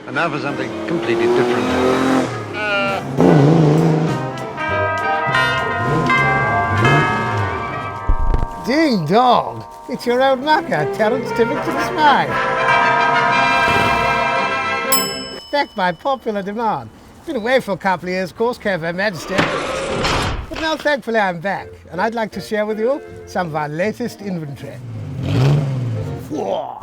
And now for something completely different. Ding dong! It's your old mucker, Terence Timmington Smythe. Back by popular demand. Been away for a couple of years, of course, care of Her Majesty. But now thankfully I'm back, and I'd like to share with you some of our latest inventory. Whoa.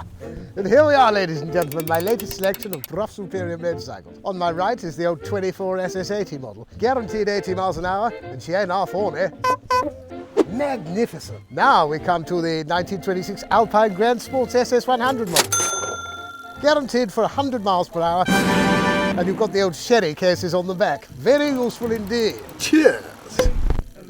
And here we are, ladies and gentlemen, my latest selection of Brough Superior motorcycles. On my right is the old 24 SS80 model, guaranteed 80 miles an hour, and she ain't half horny. Magnificent. Now we come to the 1926 Alpine Grand Sports SS100 model. Guaranteed for 100 miles per hour, and you've got the old sherry cases on the back. Very useful indeed. Cheers.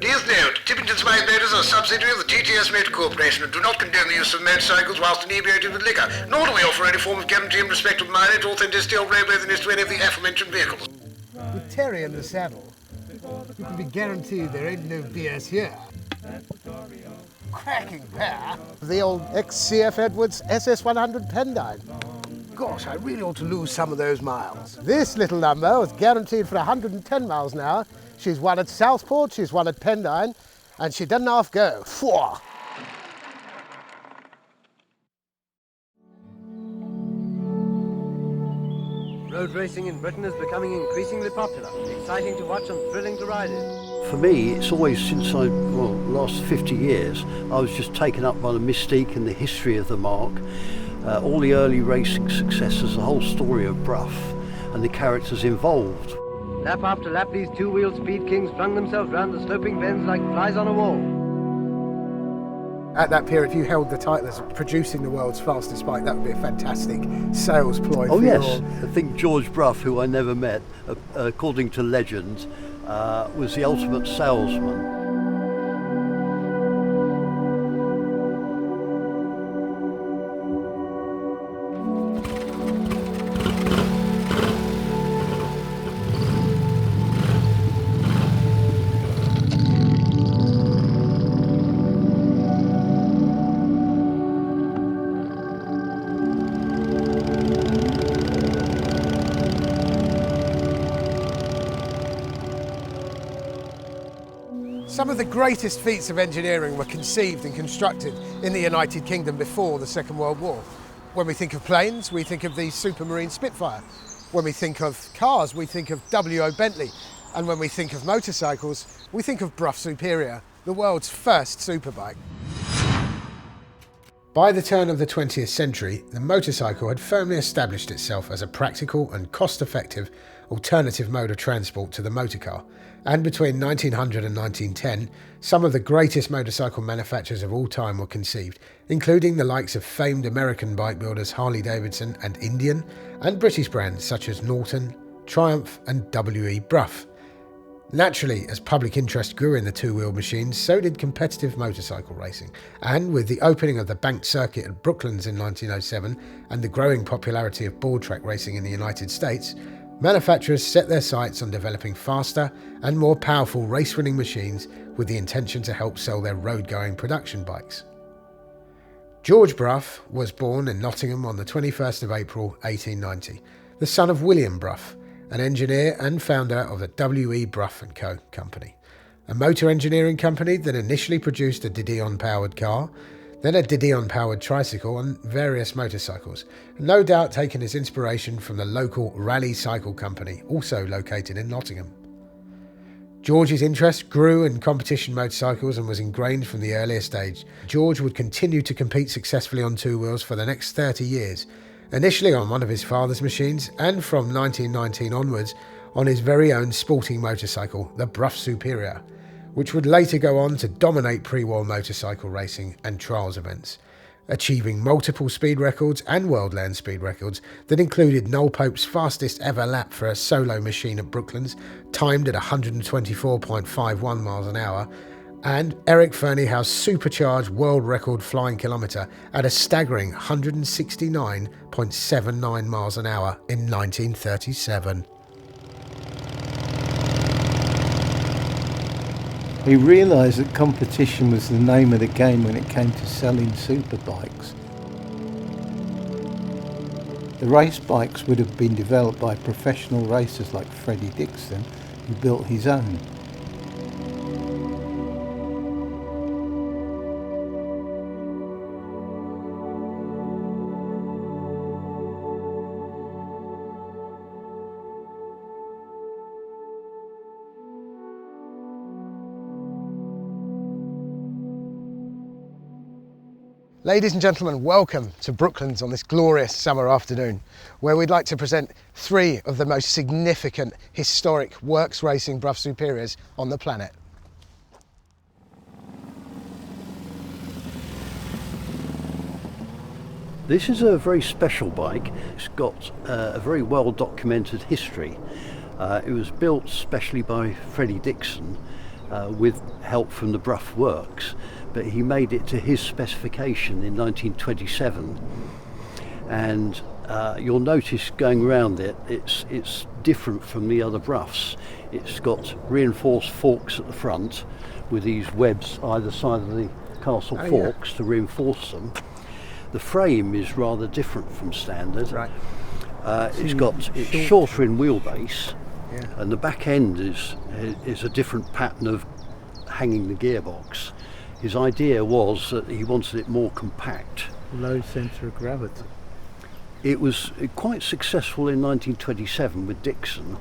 Please note, Tippington Smythe Motors are a subsidiary of the TTS Motor Corporation and do not condone the use of motorcycles whilst inebriated with liquor, nor do we offer any form of guarantee in respect of mileage, authenticity or roadworthiness to any of the aforementioned vehicles. With Terry in the saddle, you can be guaranteed there ain't no BS here. Cracking pair. The old ex-CF Edwards SS100 Pendine. Gosh, I really ought to lose some of those miles. This little number was guaranteed for 110 miles an hour. She's won at Southport, she's won at Pendine, and she doesn't half go. Fwah! Road racing in Britain is becoming increasingly popular, exciting to watch and thrilling to ride in. For me, it's always since last 50 years, I was just taken up by the mystique and the history of the marque, all the early racing successes, the whole story of Brough and the characters involved. Lap after lap, these two-wheeled speed kings flung themselves round the sloping bends like flies on a wall. At that period, if you held the title as producing the world's fastest bike, that would be a fantastic sales ploy. Oh yes, I think George Brough, who I never met, according to legend, was the ultimate salesman. Some of the greatest feats of engineering were conceived and constructed in the United Kingdom before the Second World War. When we think of planes, we think of the Supermarine Spitfire. When we think of cars, we think of W.O. Bentley. And when we think of motorcycles, we think of Brough Superior, the world's first superbike. By the turn of the 20th century, the motorcycle had firmly established itself as a practical and cost-effective alternative mode of transport to the motorcar. And between 1900 and 1910, some of the greatest motorcycle manufacturers of all time were conceived, including the likes of famed American bike builders Harley-Davidson and Indian, and British brands such as Norton, Triumph and W.E. Brough. Naturally, as public interest grew in the two-wheeled machines, so did competitive motorcycle racing. And with the opening of the banked circuit at Brooklands in 1907 and the growing popularity of board track racing in the United States, manufacturers set their sights on developing faster and more powerful race-winning machines with the intention to help sell their road-going production bikes. George Brough was born in Nottingham on the 21st of April 1890, the son of William Brough, an engineer and founder of the W.E. Brough & Co. company, a motor engineering company that initially produced a Didion-powered car, then a Didion-powered tricycle and various motorcycles, no doubt taking his inspiration from the local Raleigh Cycle Company, also located in Nottingham. George's interest grew in competition motorcycles and was ingrained from the earliest age. George would continue to compete successfully on two wheels for the next 30 years, initially on one of his father's machines and from 1919 onwards on his very own sporting motorcycle, the Brough Superior, which would later go on to dominate pre-war motorcycle racing and trials events, achieving multiple speed records and world land speed records that included Noel Pope's fastest ever lap for a solo machine at Brooklands, timed at 124.51 miles an hour, and Eric Ferneyhough's supercharged world record flying kilometre at a staggering 169.79 miles an hour in 1937. He realised that competition was the name of the game when it came to selling superbikes. The race bikes would have been developed by professional racers like Freddie Dixon, who built his own. Ladies and gentlemen, welcome to Brooklands on this glorious summer afternoon, where we'd like to present three of the most significant historic works racing Brough Superiors on the planet. This is a very special bike. It's got a very well documented history. It was built specially by Freddie Dixon with help from the Brough Works, but he made it to his specification in 1927. And you'll notice going around it, it's different from the other Broughs. It's got reinforced forks at the front with these webs either side of the castle forks to reinforce them. The frame is rather different from standard. Right. It's shorter in wheelbase, and the back end is a different pattern of hanging the gearbox. His idea was that he wanted it more compact. Low centre of gravity. It was quite successful in 1927 with Dixon.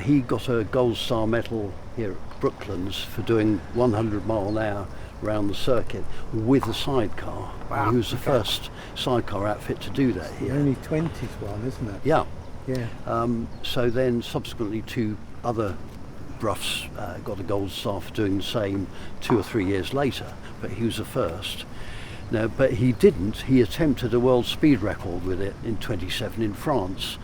He got a Gold Star medal here at Brooklands for doing 100 mile an hour around the circuit with a sidecar. Wow. He was the first sidecar outfit to do that here. Only 20s one, isn't it? Yeah. Yeah. So then subsequently two other Broughs got a Gold Star for doing the same 2 or 3 years later, but he was the first. No, but he didn't. He attempted a world speed record with it in 27 in France,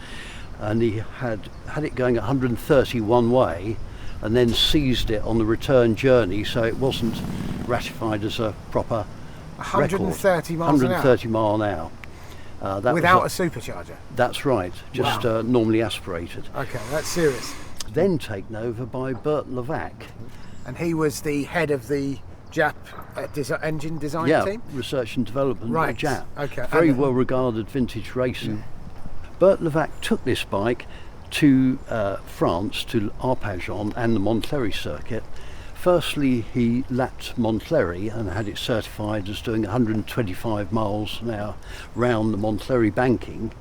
and he had it going 130 one way and then seized it on the return journey, so it wasn't ratified as a proper 130 record. miles an hour? 130 mile an hour. That Without was a supercharger? That's right, just normally aspirated. Okay, that's serious. Then taken over by Bert Levac. And he was the head of the Jap engine design team? Research and development, Right, Jap. okay. Very And well regarded vintage racing. Bert Levac took this bike to France, to Arpajon and the Montlhéry circuit. Firstly, he lapped Montlhéry and had it certified as doing 125 miles an hour round the Montlhéry banking,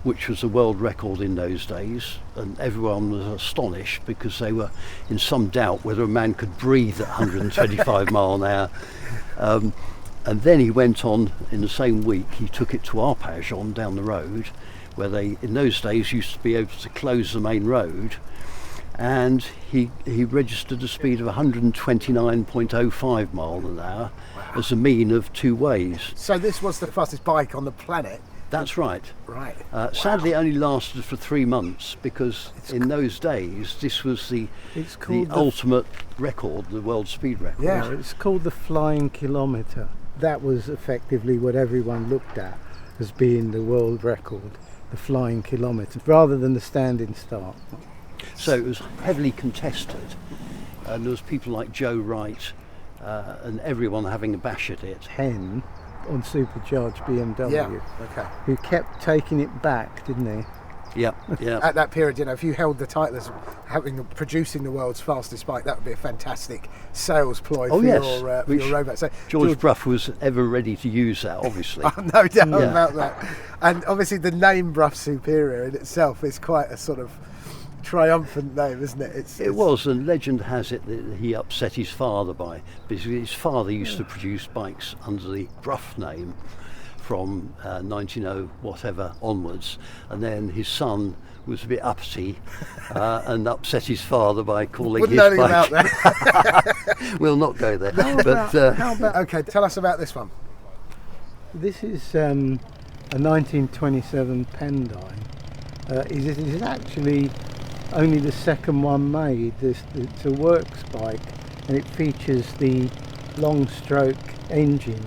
which was a world record in those days, and everyone was astonished because they were in some doubt whether a man could breathe at 125 mile an hour. And then he went on in the same week, he took it to Arpajon down the road, where they in those days used to be able to close the main road, and he registered a speed of 129.05 miles an hour as a mean of 2 ways. So this was the fastest bike on the planet? That's right. Right. Sadly, it only lasted for 3 months because in those days this was the ultimate record, the world speed record. Yeah. It's called the Flying Kilometre. That was effectively what everyone looked at as being the world record, the Flying Kilometre, rather than the standing start. So it was heavily contested, and there was people like Joe Wright and everyone having a bash at it. Hen on supercharged BMW. Yeah, okay. Who kept taking it back, didn't he? Yeah, yeah. At that period, you know, if you held the title as producing the world's fastest bike, that would be a fantastic sales ploy for your robot. So George Brough was ever ready to use that, obviously. No doubt about that. And obviously the name Brough Superior in itself is quite a sort of triumphant name, isn't it? It was, and legend has it that he upset his father because his father used to produce bikes under the Brough name from 1900 whatever onwards, and then his son was a bit uppity and upset his father by calling his bike. About that. We'll not go there. How about? Okay, tell us about this one. This is a 1927 Pendine. It is actually only the second one made. It's a works bike, and it features the long stroke engine.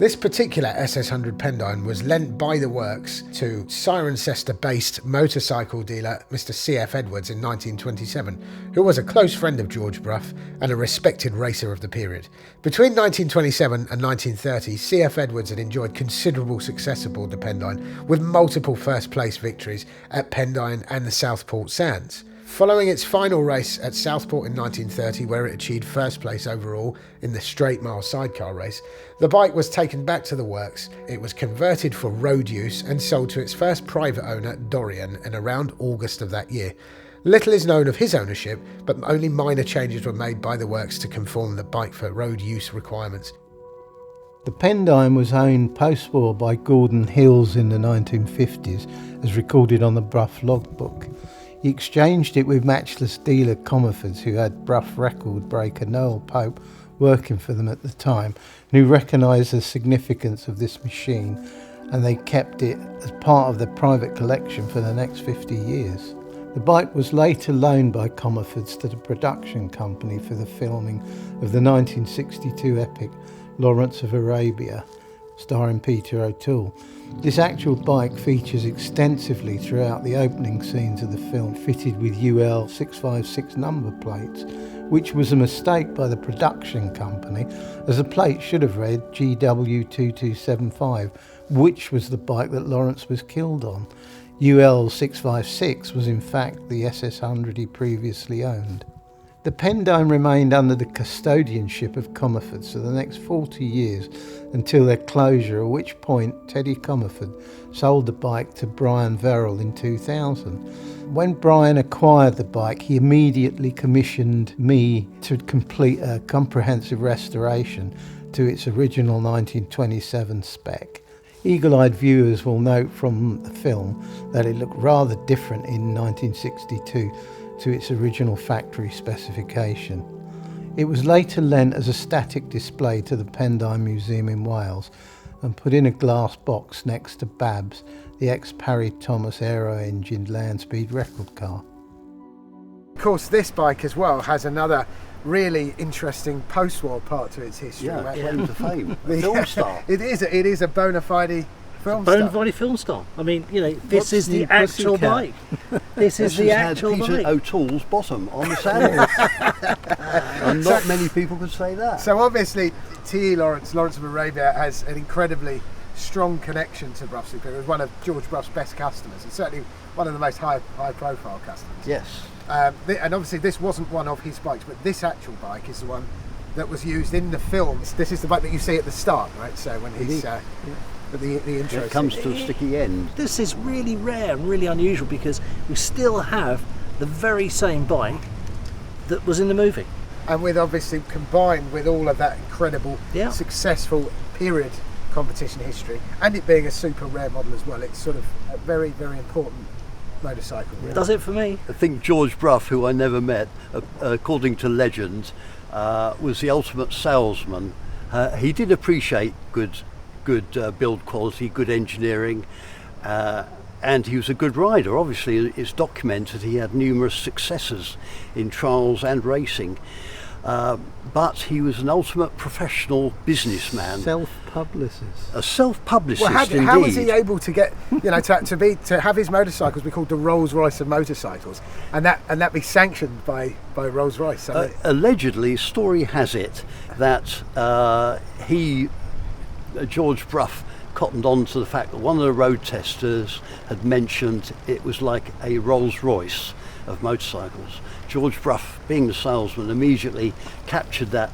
This particular SS100 Pendine was lent by the works to Cirencester-based motorcycle dealer Mr. C.F. Edwards in 1927, who was a close friend of George Brough and a respected racer of the period. Between 1927 and 1930, C.F. Edwards had enjoyed considerable success aboard the Pendine, with multiple first-place victories at Pendine and the Southport Sands. Following its final race at Southport in 1930, where it achieved first place overall in the straight mile sidecar race, the bike was taken back to the works. It was converted for road use and sold to its first private owner, Dorian, in around August of that year. Little is known of his ownership, but only minor changes were made by the works to conform the bike for road use requirements. The Pendine was owned post-war by Gordon Hills in the 1950s, as recorded on the Brough logbook. He exchanged it with matchless dealer Comerfords, who had Brough record breaker Noel Pope working for them at the time, and who recognised the significance of this machine, and they kept it as part of their private collection for the next 50 years. The bike was later loaned by Comerfords to the production company for the filming of the 1962 epic Lawrence of Arabia, starring Peter O'Toole. This actual bike features extensively throughout the opening scenes of the film, fitted with UL 656 number plates, which was a mistake by the production company, as the plate should have read GW2275, which was the bike that Lawrence was killed on. UL 656 was in fact the SS100 he previously owned. The Pendine remained under the custodianship of Comerfords for the next 40 years until their closure, at which point Teddy Comerford sold the bike to Brian Verrill in 2000. When Brian acquired the bike, he immediately commissioned me to complete a comprehensive restoration to its original 1927 spec. Eagle-eyed viewers will note from the film that it looked rather different in 1962 to its original factory specification. It was later lent as a static display to the Pendine Museum in Wales and put in a glass box next to Babs, the ex-Parry Thomas aero-engined land speed record car. Of course, this bike as well has another really interesting post-war part to its history. Yeah, claim to fame. Film star. It is a bona fide film Bona star. fide film star. I mean, you know, this What's is the the actual pussycat? bike. This is the actual Peter bike. O'Toole's bottom on the saddle. And not many people could say that. So obviously, T.E. Lawrence of Arabia, has an incredibly strong connection to Brough Superior. It was one of George Brough's best customers, and certainly one of the most high-profile customers. Yes. And obviously, this wasn't one of his bikes, but this actual bike is the one that was used in the films. This is the bike that you see at the start, right? So when he's the intro. It comes to a sticky end. This is really rare and really unusual because we still have the very same bike that was in the movie. And with obviously combined with all of that incredible, successful period competition history, and it being a super rare model as well, it's sort of a very, very important motorcycle. Really. Does it for me. I think George Brough, who I never met, according to legend, was the ultimate salesman. He did appreciate good build quality, good engineering, and he was a good rider. Obviously, it's documented he had numerous successes in trials and racing, but he was an ultimate professional businessman. Self-publicist. A self-publicist, Well, indeed. how was he able to get, to have his motorcycles be called the Rolls-Royce of motorcycles, and that be sanctioned by Rolls-Royce? Allegedly, story has it that George Brough cottoned on to the fact that one of the road testers had mentioned it was like a Rolls-Royce of motorcycles. George Brough, being the salesman, immediately captured that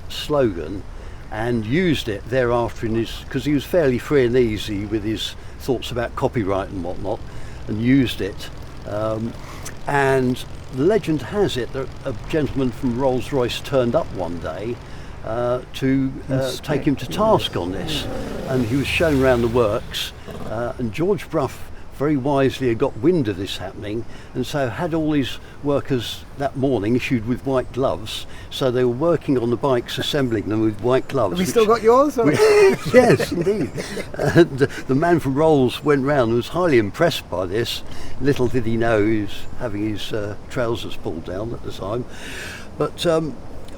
slogan and used it thereafter because he was fairly free and easy with his thoughts about copyright and whatnot, and used it. And the legend has it that a gentleman from Rolls-Royce turned up one day to take him to task on this, and he was shown around the works, and George Brough very wisely had got wind of this happening, and so had all his workers that morning issued with white gloves, so they were working on the bikes, assembling them with white gloves. Have you still got yours? Yes, indeed. And the man from Rolls went round and was highly impressed by this. Little did he know he was having his trousers pulled down at the time. But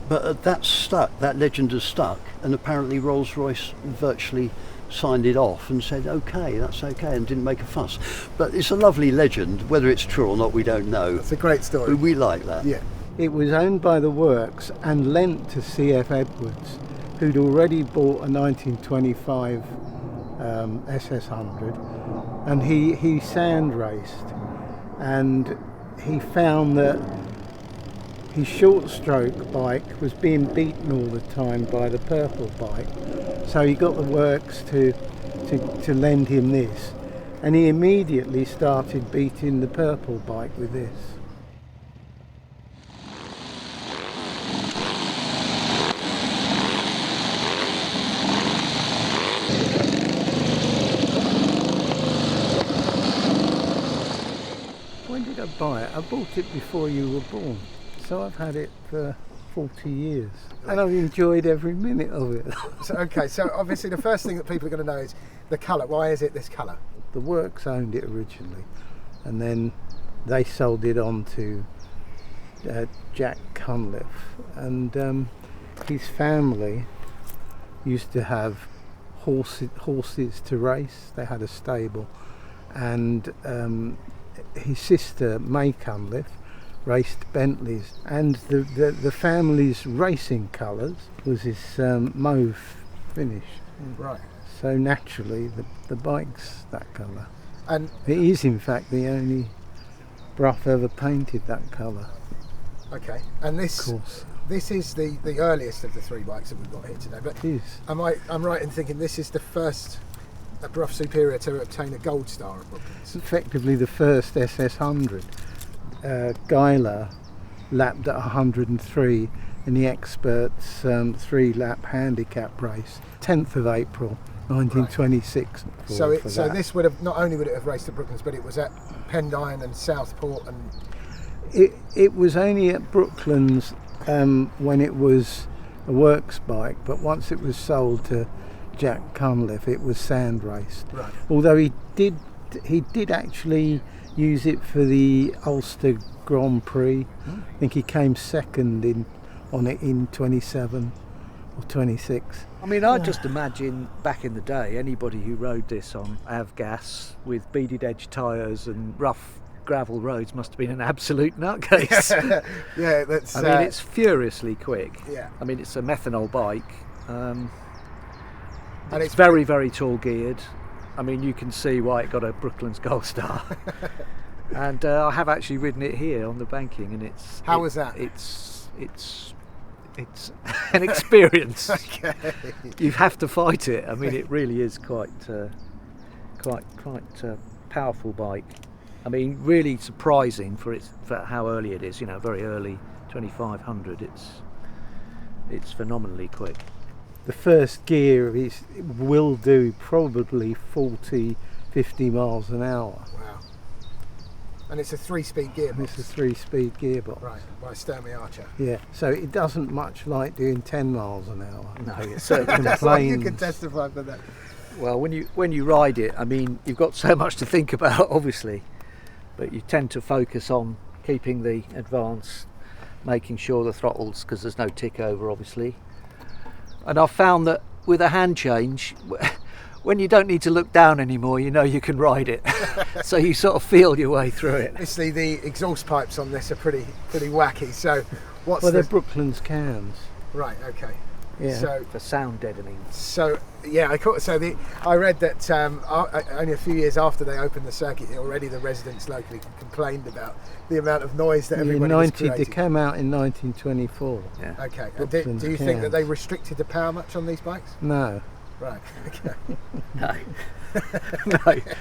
But that stuck, that legend has stuck, and apparently Rolls-Royce virtually signed it off and said, okay, that's okay, and didn't make a fuss. But it's a lovely legend. Whether it's true or not, we don't know. It's a great story. But we like that. Yeah. It was owned by the works and lent to C.F. Edwards, who'd already bought a 1925 SS100, and he sand raced, and he found that his short stroke bike was being beaten all the time by the purple bike, so he got the works to lend him this, and he immediately started beating the purple bike with this. When did I buy it? I bought it before you were born, so I've had it for 40 years, and I've enjoyed every minute of it. So obviously the first thing that people are going to know is the colour. Why is it this colour? The works owned it originally, and then they sold it on to Jack Cunliffe, and his family used to have horses to race. They had a stable, and his sister May Cunliffe raced Bentleys, and the family's racing colours was this mauve finish. Right. So naturally the bike's that colour. And It is in fact the only Brough ever painted that colour. okay, and this Of course. this is the earliest of the three bikes that we've got here today. But It is. I'm right in thinking this is the first Brough Superior to obtain a gold star at Brooklands. It's effectively the first SS100. Geiler lapped at 103 in the experts 3-lap handicap race, 10th of April 1926. So for so that. this would have, not only would it have raced at Brooklands, but it was at Pendine and Southport and It was only at Brooklands when it was a works bike, but once it was sold to Jack Cunliffe, it was sand raced. right. Although he did actually use it for the Ulster Grand Prix. I think he came second on it in 27 or 26. I mean, I just imagine back in the day, anybody who rode this on Avgas with beaded edge tyres and rough gravel roads must have been an absolute nutcase. Yeah, that's. I mean, it's furiously quick. Yeah. I mean, it's a methanol bike. and It's very, very tall geared. I mean, you can see why it got a Brooklands Gold Star. And I have actually ridden it here on the banking, and it's. How was that? It's an experience. Okay. You have to fight it. I mean, it really is quite powerful bike. I mean, really surprising for how early it is. You know, very early 2500. It's phenomenally quick. The first gear will do probably 40, 50 miles an hour. Wow. And it's a 3-speed gearbox. And it's a 3-speed gearbox. Right, by Sturmey Archer. Yeah, so it doesn't much like doing 10 miles an hour. No, it certainly That's what you complains. can testify for that. Well, when you ride it, I mean, you've got so much to think about, obviously, but you tend to focus on keeping the advance, making sure the throttles, because there's no tick over, obviously. And I've found that with a hand change, when you don't need to look down anymore, you know you can ride it. So you sort of feel your way through it. Obviously, the exhaust pipes on this are pretty wacky. So, what's Well, the they're Brooklands cans. right? Okay. Yeah. So, For sound deadening. yeah, I read that only a few years after they opened the circuit, already the residents locally complained about the amount of noise that everybody was They creating. came out in 1924. Yeah. Okay. And Brooklands do you think that cans. they restricted the power much on these bikes? No. Right. Okay. No. No.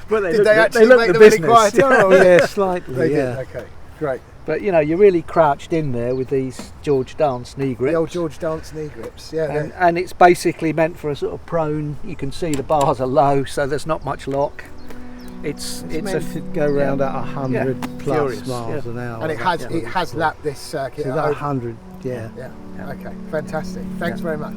But Did they actually look make the them any business. quieter? Oh, yeah, slightly, They yeah. did. Okay. Great. But you know, you're really crouched in there with these George Dance knee grips. The old George Dance knee grips. Yeah. And it's basically meant for a sort of prone. You can see the bars are low, so there's not much lock. It's meant to go round at 100 Yeah, plus furious, miles yeah. an hour. And it has lapped this circuit. So at that over- 100, yeah. Yeah. Okay. Fantastic. Thanks very much.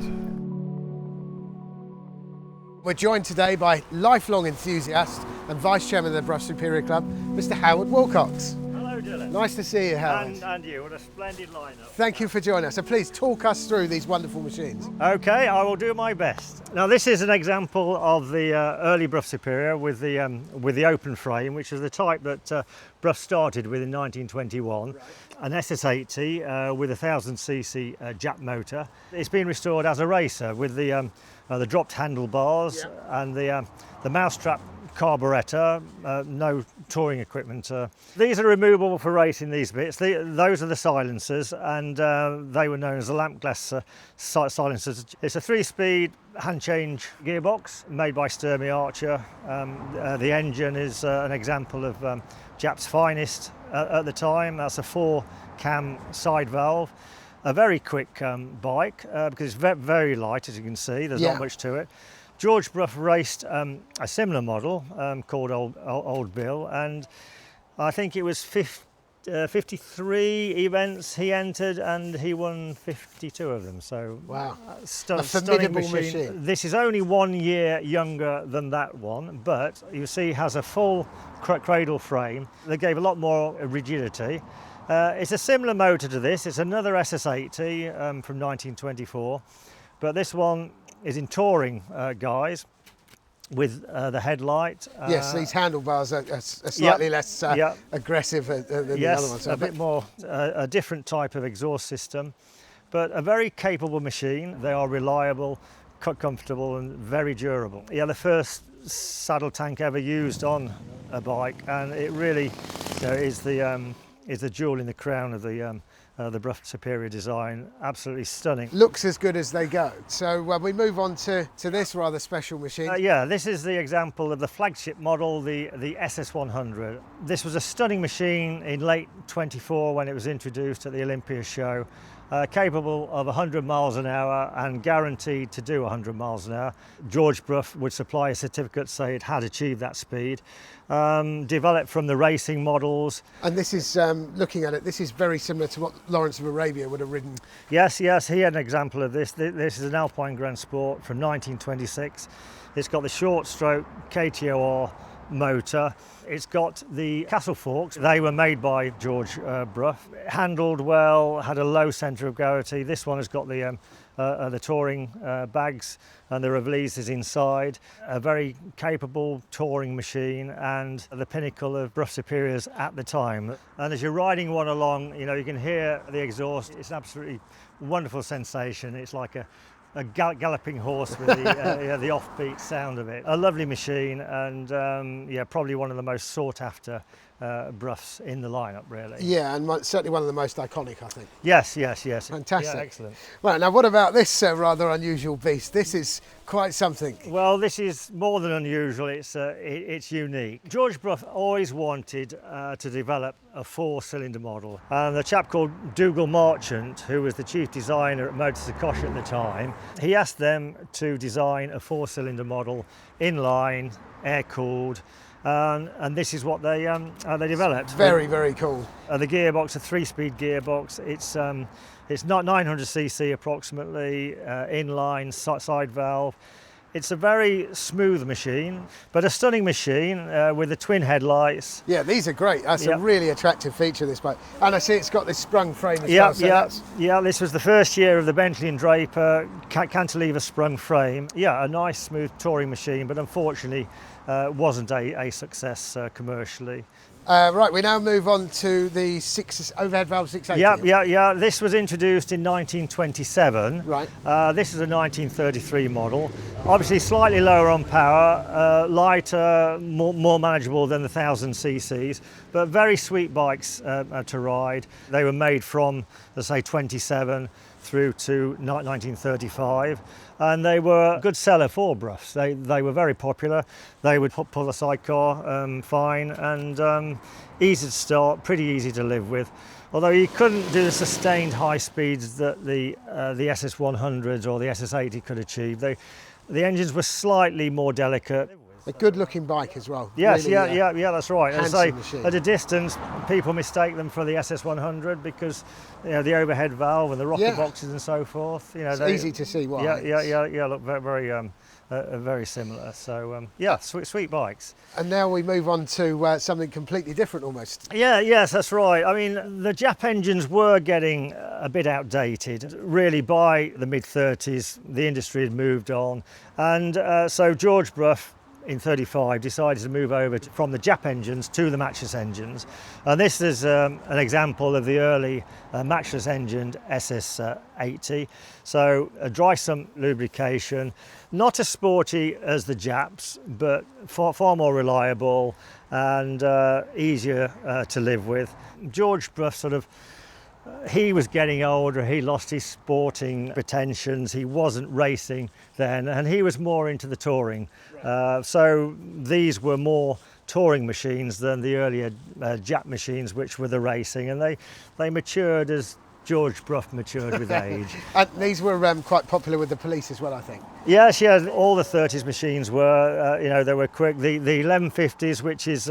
We're joined today by lifelong enthusiast and Vice Chairman of the Brough Superior Club, Mr. Howard Wilcox. Hello, Hello, Dylan. Nice to see you, Howard. And you, what a splendid lineup. Thank you for joining us. So please talk us through these wonderful machines. Okay, I will do my best. Now, this is an example of the early Brough Superior with the open frame, which is the type that Brough started with in 1921. Right. An SS80 with a 1000cc Jap motor. It's been restored as a racer with the dropped handlebars and the mousetrap carburettor, no touring equipment. These are removable for racing, these bits. Those are the silencers, and they were known as the lamp glass silencers. It's a 3-speed hand change gearbox made by Sturmey Archer. The engine is an example of Jap's finest at the time. That's a 4-cam side valve. A very quick bike because it's very light, as you can see. There's not much to it. George Brough raced a similar model called Old Bill, and I think it was 53 events he entered, and he won 52 of them. So wow, a stunning formidable machine. This is only 1 year younger than that one, but you see, has a full cradle frame. They gave a lot more rigidity. It's a similar motor to this. It's another SS80 from 1924, but this one is in touring guise with the headlight. Yes, these handlebars are slightly less aggressive than the other ones. A bit more, a different type of exhaust system, but a very capable machine. They are reliable, comfortable and very durable. Yeah, the first saddle tank ever used on a bike, and it really is the jewel in the crown of the Brough Superior design. Absolutely stunning. Looks as good as they go. So we move on to this rather special machine. Yeah, this is the example of the flagship model, the SS100. This was a stunning machine in late 24 when it was introduced at the Olympia show. Capable of 100 miles an hour and guaranteed to do 100 miles an hour. George Brough would supply a certificate to say it had achieved that speed. Developed from the racing models. And this is, looking at it, this is very similar to what Lawrence of Arabia would have ridden. Yes, he had an example of this. This is an Alpine Grand Sport from 1926. It's got the short stroke KTOR motor. It's got the castle forks. They were made by George Brough. Handled well, had a low centre of gravity. This one has got the touring bags and the releases inside. A very capable touring machine and the pinnacle of Brough Superiors at the time. And as you're riding one along, you know, you can hear the exhaust. It's an absolutely wonderful sensation. It's like a galloping horse with the offbeat sound of it. A lovely machine, and probably one of the most sought after Broughs in the lineup, really. Yeah, and certainly one of the most iconic, I think. Yes. Fantastic. Yeah, excellent. Well, now what about this rather unusual beast? This is quite something. Well, this is more than unusual. It's unique. George Brough always wanted to develop a 4-cylinder model, and the chap called Dougal Marchant, who was the chief designer at Motors Koch at the time, he asked them to design a 4-cylinder model, inline, air-cooled, and this is what they developed. Very cool. The gearbox, a 3-speed gearbox. It's not 900cc approximately, inline, side valve. It's a very smooth machine, but a stunning machine with the twin headlights. Yeah, these are great. That's a really attractive feature of this bike. And I see it's got this sprung frame as well. Yeah, this was the first year of the Bentley and Draper cantilever sprung frame. Yeah, a nice smooth touring machine, but unfortunately wasn't a success commercially. Right, we now move on to the overhead valve 680. Yeah. This was introduced in 1927. Right. This is a 1933 model. Obviously slightly lower on power, lighter, more manageable than the 1000 cc's, but very sweet bikes to ride. They were made from, let's say, 27 through to 1935, and they were a good seller for Broughs. They were very popular. They would pull a sidecar fine, and easy to start, pretty easy to live with. Although you couldn't do the sustained high speeds that the SS100s or the SS80 could achieve. The engines were slightly more delicate. A good-looking bike as well. Yes, Really, yeah, that's right. As I handsome say, machine. at a distance, people mistake them for the SS100 because the overhead valve and the rocker Yeah. boxes and so forth. It's easy to see why. Yeah. Look very similar. So sweet bikes. And now we move on to something completely different almost. Yes, that's right. I mean, the Jap engines were getting a bit outdated. Really, by the mid-30s, the industry had moved on, and so George Brough in 35 decided to move over from the Jap engines to the matchless engines, and this is an example of the early matchless engined SS80. So a dry sump lubrication, not as sporty as the Japs, but far more reliable and easier to live with. George Brough he was getting older, he lost his sporting pretensions, he wasn't racing then, and he was more into the touring. So these were more touring machines than the earlier Jap machines, which were the racing, and they matured as George Brough matured with age. And these were quite popular with the police as well, I think. Yes, all the 30s machines were, they were quick. The 1150s, which is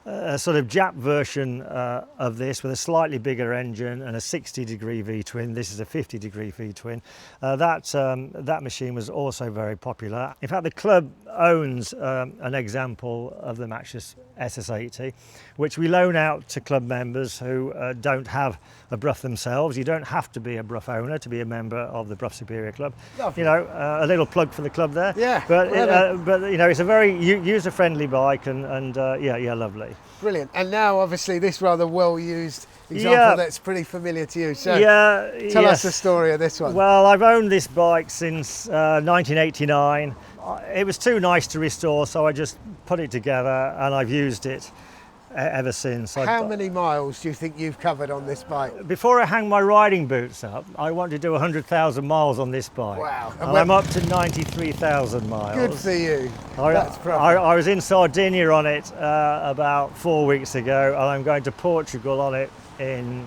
a sort of Jap version of this with a slightly bigger engine and a 60-degree V-twin. This is a 50-degree V-twin. That machine was also very popular. In fact, the club owns an example of the matchless SS80, which we loan out to club members who don't have a Brough themselves. You don't have to be a Brough owner to be a member of the Brough Superior Club. Lovely. A little plug for the club there. Yeah, but really. it's a very user-friendly bike, and lovely. Brilliant. And now, obviously, this rather well-used example that's pretty familiar to you. So tell us the story of this one. Well, I've owned this bike since 1989. It was too nice to restore, so I just put it together and I've used it ever since. How many miles do you think you've covered on this bike? Before I hang my riding boots up, I want to do 100,000 miles on this bike. Wow. And I'm up to 93,000 miles. Good for you. I was in Sardinia on it about 4 weeks ago, and I'm going to Portugal on it in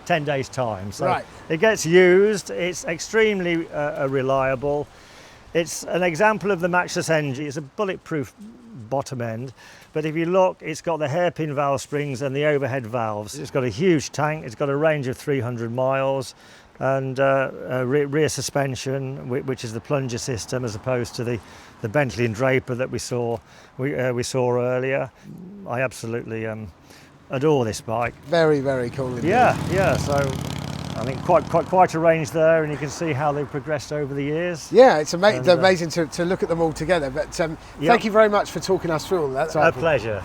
10 days' time. So it gets used. It's extremely reliable. It's an example of the matchless engine. It's a bulletproof bottom end, but if you look, it's got the hairpin valve springs and the overhead valves. It's got a huge tank. It's got a range of 300 miles and rear suspension, which is the plunger system, as opposed to the Bentley and Draper that we saw earlier. I absolutely adore this bike. Very, very cool indeed. Yeah. So I think quite a range there, and you can see how they've progressed over the years. Yeah, it's amazing to look at them all together. But thank you very much for talking us through all that. A pleasure.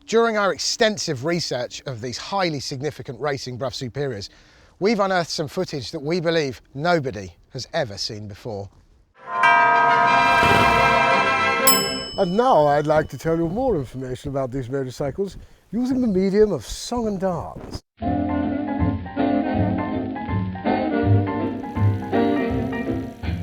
During our extensive research of these highly significant racing Brough Superiors, we've unearthed some footage that we believe nobody has ever seen before. And now I'd like to tell you more information about these motorcycles using the medium of song and dance.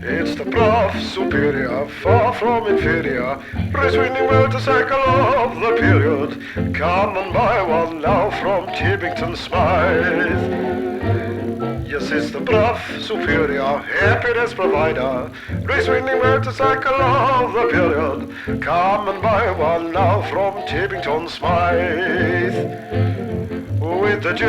It's the Brough Superior, far from inferior, race-winning motorcycle of the period. Come and buy one now from Tibbington Smythe. Yes, it's the Brough Superior, happiness provider, race-winning motorcycle of the period. Come and buy one now from Tibbington Smythe. With the J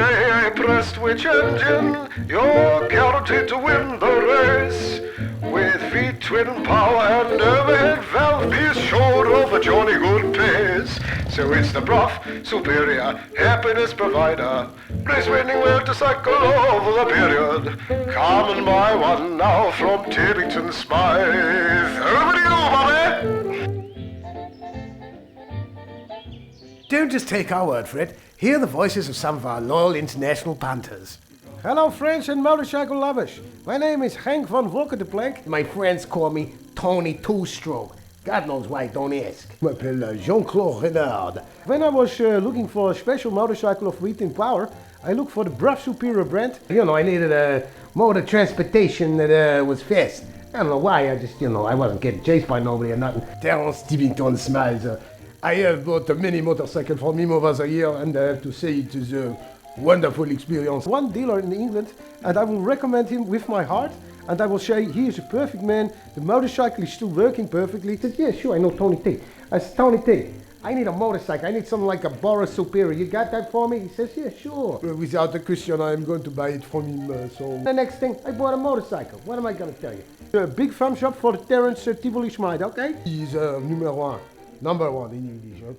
Prestwich engine, you're guaranteed to win the race. With V-twin power and overhead valve, be sure of a jolly good pace. So it's the Brough Superior, happiness provider, race-winning motorcycle over the period. Come and buy one now from Tibbington Smythe. Over to you, Bobby! Don't just take our word for it. Hear the voices of some of our loyal international punters. Hello, friends and motorcycle lovers. My name is Henk van Volker de Plank. My friends call me Tony Two-Stroke. God knows why, don't ask. I m'appelle Jean-Claude Renard. When I was looking for a special motorcycle of V-twin power, I looked for the Brough Superior brand. I needed a mode of transportation that was fast. I don't know why, I just, I wasn't getting chased by nobody or nothing. Down Tibbington Smythe. I have bought a many motorcycle from him over the year, and I have to say it is Wonderful experience. One dealer in England, and I will recommend him with my heart. And I will say, he is a perfect man. The motorcycle is still working perfectly. He said, yeah, sure, I know Tony T. I said, Tony T, I need a motorcycle. I need something like a Brough Superior. You got that for me? He says, yeah, sure. Without a question, I am going to buy it from him. So the next thing, I bought a motorcycle. What am I going to tell you? A big thumbs up for the Terence Tivoli Schmid, okay? He's number one in English. Huh?